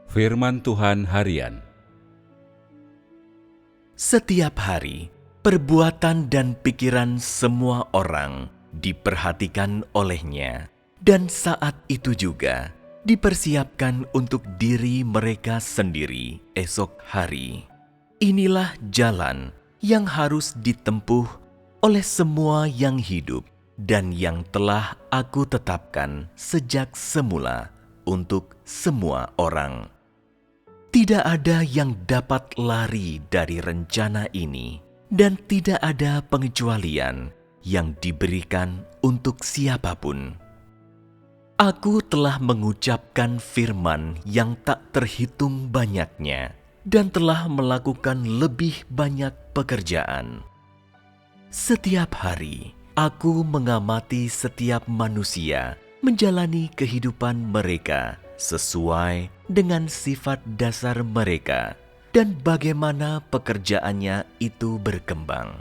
Firman Tuhan Harian. Setiap hari, perbuatan dan pikiran semua orang diperhatikan olehnya, dan saat itu juga dipersiapkan untuk diri mereka sendiri esok hari. Inilah jalan yang harus ditempuh oleh semua yang hidup dan yang telah Aku tetapkan sejak semula untuk semua orang. Tidak ada yang dapat lari dari rencana ini, dan tidak ada pengecualian yang diberikan untuk siapapun. Aku telah mengucapkan firman yang tak terhitung banyaknya, dan telah melakukan lebih banyak pekerjaan. Setiap hari, aku mengamati setiap manusia menjalani kehidupan mereka sesuai dengan sifat dasar mereka dan bagaimana pekerjaannya itu berkembang.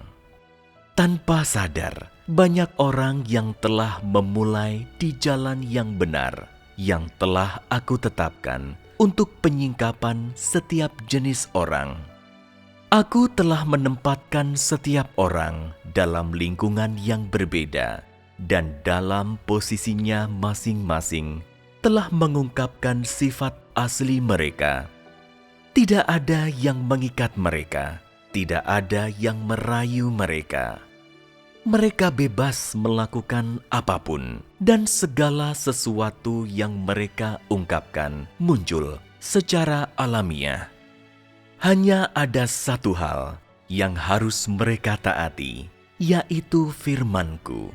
Tanpa sadar, banyak orang yang telah memulai di jalan yang benar, yang telah Aku tetapkan untuk penyingkapan setiap jenis orang. Aku telah menempatkan setiap orang dalam lingkungan yang berbeda, dan dalam posisinya masing-masing telah mengungkapkan sifat asli mereka. Tidak ada yang mengikat mereka, tidak ada yang merayu mereka. Mereka bebas melakukan apapun, dan segala sesuatu yang mereka ungkapkan muncul secara alamiah. Hanya ada satu hal yang harus mereka taati, yaitu firman-Ku.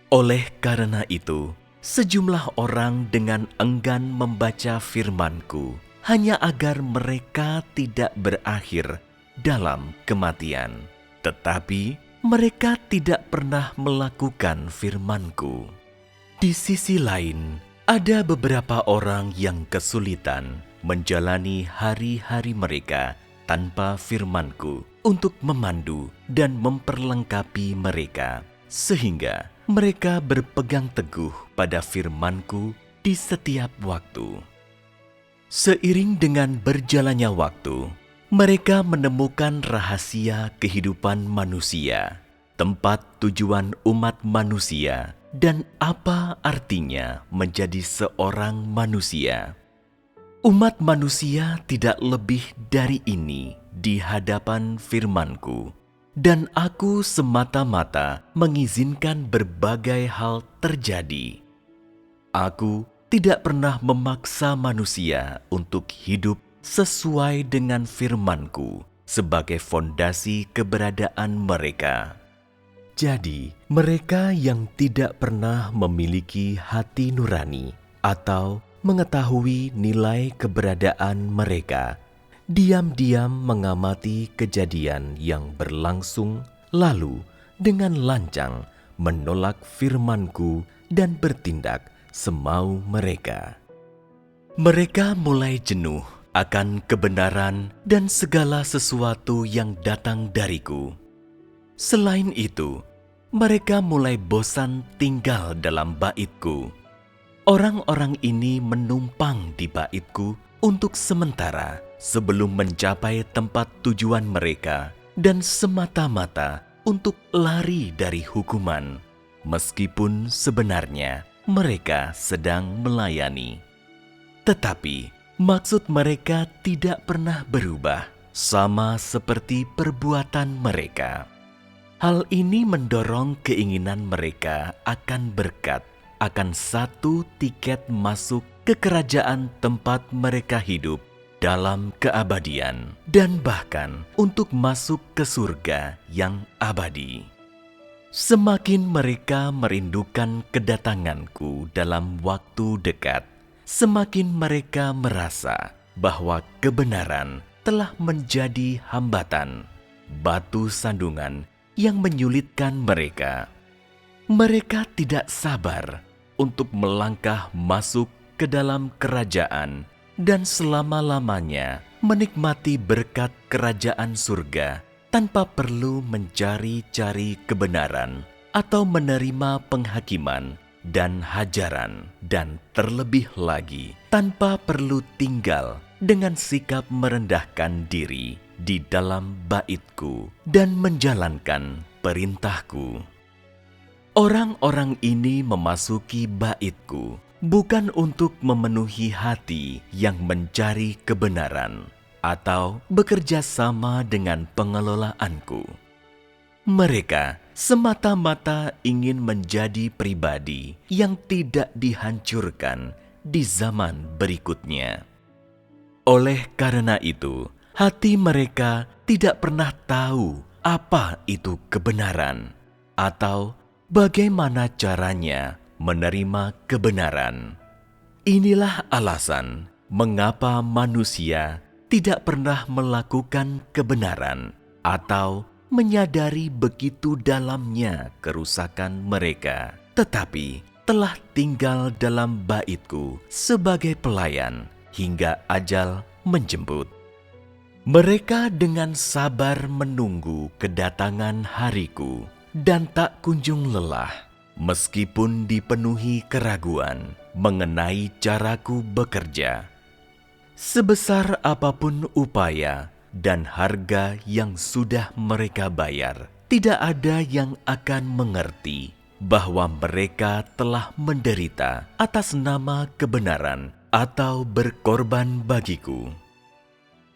Oleh karena itu, sejumlah orang dengan enggan membaca firman-Ku, hanya agar mereka tidak berakhir dalam kematian. Tetapi mereka tidak pernah melakukan firman-Ku. Di sisi lain, ada beberapa orang yang kesulitan menjalani hari-hari mereka tanpa firman-Ku untuk memandu dan memperlengkapi mereka, sehingga mereka berpegang teguh pada firman-Ku di setiap waktu. Seiring dengan berjalannya waktu, mereka menemukan rahasia kehidupan manusia, tempat tujuan umat manusia, dan apa artinya menjadi seorang manusia. Umat manusia tidak lebih dari ini di hadapan firman-Ku, dan Aku semata-mata mengizinkan berbagai hal terjadi. Aku tidak pernah memaksa manusia untuk hidup sesuai dengan firman-Ku sebagai fondasi keberadaan mereka. Jadi, mereka yang tidak pernah memiliki hati nurani atau mengetahui nilai keberadaan mereka, diam-diam mengamati kejadian yang berlangsung, lalu dengan lancang menolak firman-Ku dan bertindak semau mereka. Mereka mulai jenuh akan kebenaran dan segala sesuatu yang datang dari-Ku. Selain itu, mereka mulai bosan tinggal dalam bait-Ku. Orang-orang ini menumpang di bait-Ku untuk sementara sebelum mencapai tempat tujuan mereka dan semata-mata untuk lari dari hukuman, meskipun sebenarnya mereka sedang melayani. Tetapi maksud mereka tidak pernah berubah, sama seperti perbuatan mereka. Hal ini mendorong keinginan mereka akan berkat, akan satu tiket masuk ke kerajaan tempat mereka hidup dalam keabadian, dan bahkan untuk masuk ke surga yang abadi. Semakin mereka merindukan kedatangan-Ku dalam waktu dekat, semakin mereka merasa bahwa kebenaran telah menjadi hambatan, batu sandungan yang menyulitkan mereka. Mereka tidak sabar untuk melangkah masuk ke dalam kerajaan dan selama-lamanya menikmati berkat kerajaan surga tanpa perlu mencari-cari kebenaran atau menerima penghakiman dan hajaran, dan terlebih lagi tanpa perlu tinggal dengan sikap merendahkan diri di dalam baitku dan menjalankan perintahku. Orang-orang ini memasuki baitku bukan untuk memenuhi hati yang mencari kebenaran atau bekerja sama dengan pengelolaanku. Mereka semata-mata ingin menjadi pribadi yang tidak dihancurkan di zaman berikutnya. Oleh karena itu, hati mereka tidak pernah tahu apa itu kebenaran atau bagaimana caranya menerima kebenaran. Inilah alasan mengapa manusia tidak pernah melakukan kebenaran atau menyadari begitu dalamnya kerusakan mereka, tetapi telah tinggal dalam baitku sebagai pelayan hingga ajal menjemput. Mereka dengan sabar menunggu kedatangan hariku dan tak kunjung lelah, meskipun dipenuhi keraguan mengenai caraku bekerja. Sebesar apapun upaya dan harga yang sudah mereka bayar, tidak ada yang akan mengerti bahwa mereka telah menderita atas nama kebenaran atau berkorban bagiku.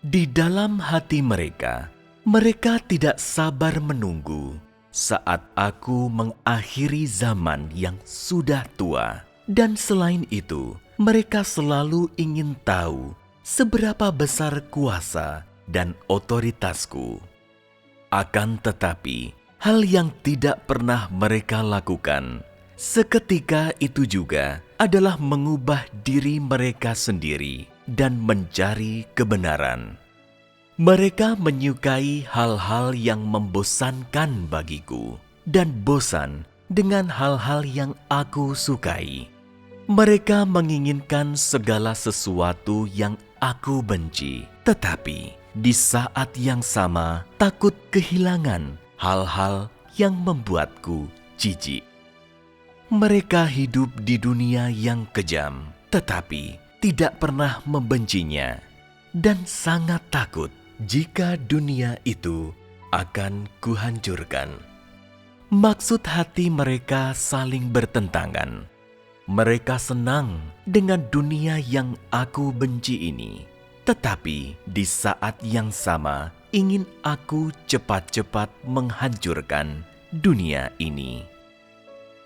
Di dalam hati mereka, mereka tidak sabar menunggu saat aku mengakhiri zaman yang sudah tua. Dan selain itu, mereka selalu ingin tahu seberapa besar kuasa dan otoritasku. Akan tetapi, hal yang tidak pernah mereka lakukan seketika itu juga adalah mengubah diri mereka sendiri dan mencari kebenaran. Mereka menyukai hal-hal yang membosankan bagiku dan bosan dengan hal-hal yang aku sukai. Mereka menginginkan segala sesuatu yang aku benci, tetapi di saat yang sama takut kehilangan hal-hal yang membuatku jijik. Mereka hidup di dunia yang kejam, tetapi tidak pernah membencinya, dan sangat takut jika dunia itu akan kuhancurkan. Maksud hati mereka saling bertentangan. Mereka senang dengan dunia yang aku benci ini, tetapi di saat yang sama ingin aku cepat-cepat menghancurkan dunia ini.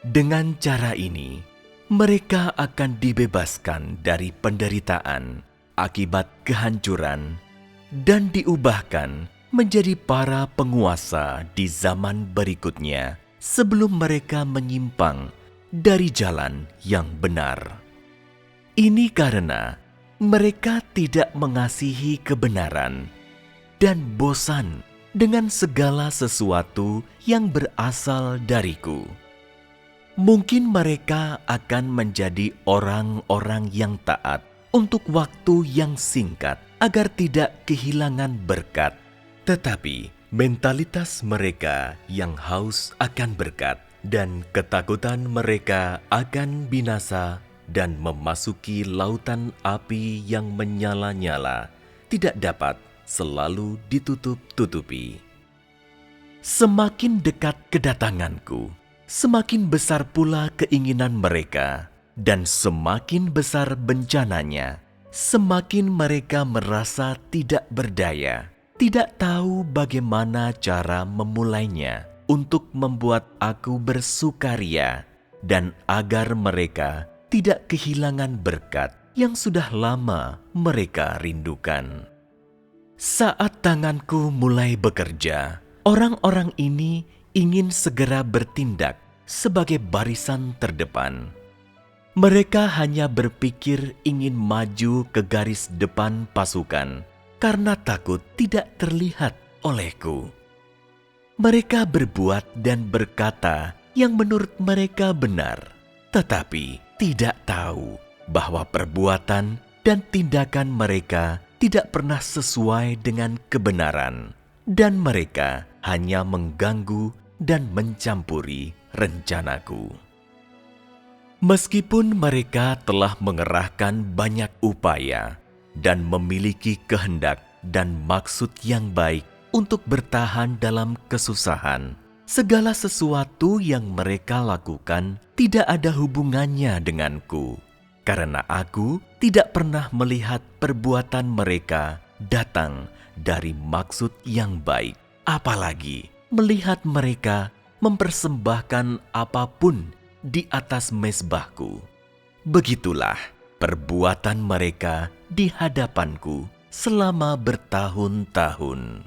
Dengan cara ini, mereka akan dibebaskan dari penderitaan akibat kehancuran dan diubahkan menjadi para penguasa di zaman berikutnya sebelum mereka menyimpang dari jalan yang benar. Ini karena mereka tidak mengasihi kebenaran dan bosan dengan segala sesuatu yang berasal dariku. Mungkin mereka akan menjadi orang-orang yang taat untuk waktu yang singkat agar tidak kehilangan berkat. Tetapi mentalitas mereka yang haus akan berkat dan ketakutan mereka akan binasa dan memasuki lautan api yang menyala-nyala tidak dapat selalu ditutup-tutupi. Semakin dekat kedatanganku, semakin besar pula keinginan mereka, dan semakin besar bencananya, semakin mereka merasa tidak berdaya, tidak tahu bagaimana cara memulainya untuk membuat aku bersukaria, dan agar mereka tidak kehilangan berkat yang sudah lama mereka rindukan. Saat tanganku mulai bekerja, orang-orang ini ingin segera bertindak sebagai barisan terdepan. Mereka hanya berpikir ingin maju ke garis depan pasukan karena takut tidak terlihat olehku. Mereka berbuat dan berkata yang menurut mereka benar, tetapi tidak tahu bahwa perbuatan dan tindakan mereka tidak pernah sesuai dengan kebenaran, dan mereka hanya mengganggu dan mencampuri rencanaku. Meskipun mereka telah mengerahkan banyak upaya dan memiliki kehendak dan maksud yang baik untuk bertahan dalam kesusahan, segala sesuatu yang mereka lakukan tidak ada hubungannya denganku, karena aku tidak pernah melihat perbuatan mereka datang dari maksud yang baik, apalagi melihat mereka mempersembahkan apapun di atas mezbahku. Begitulah perbuatan mereka di hadapanku selama bertahun-tahun.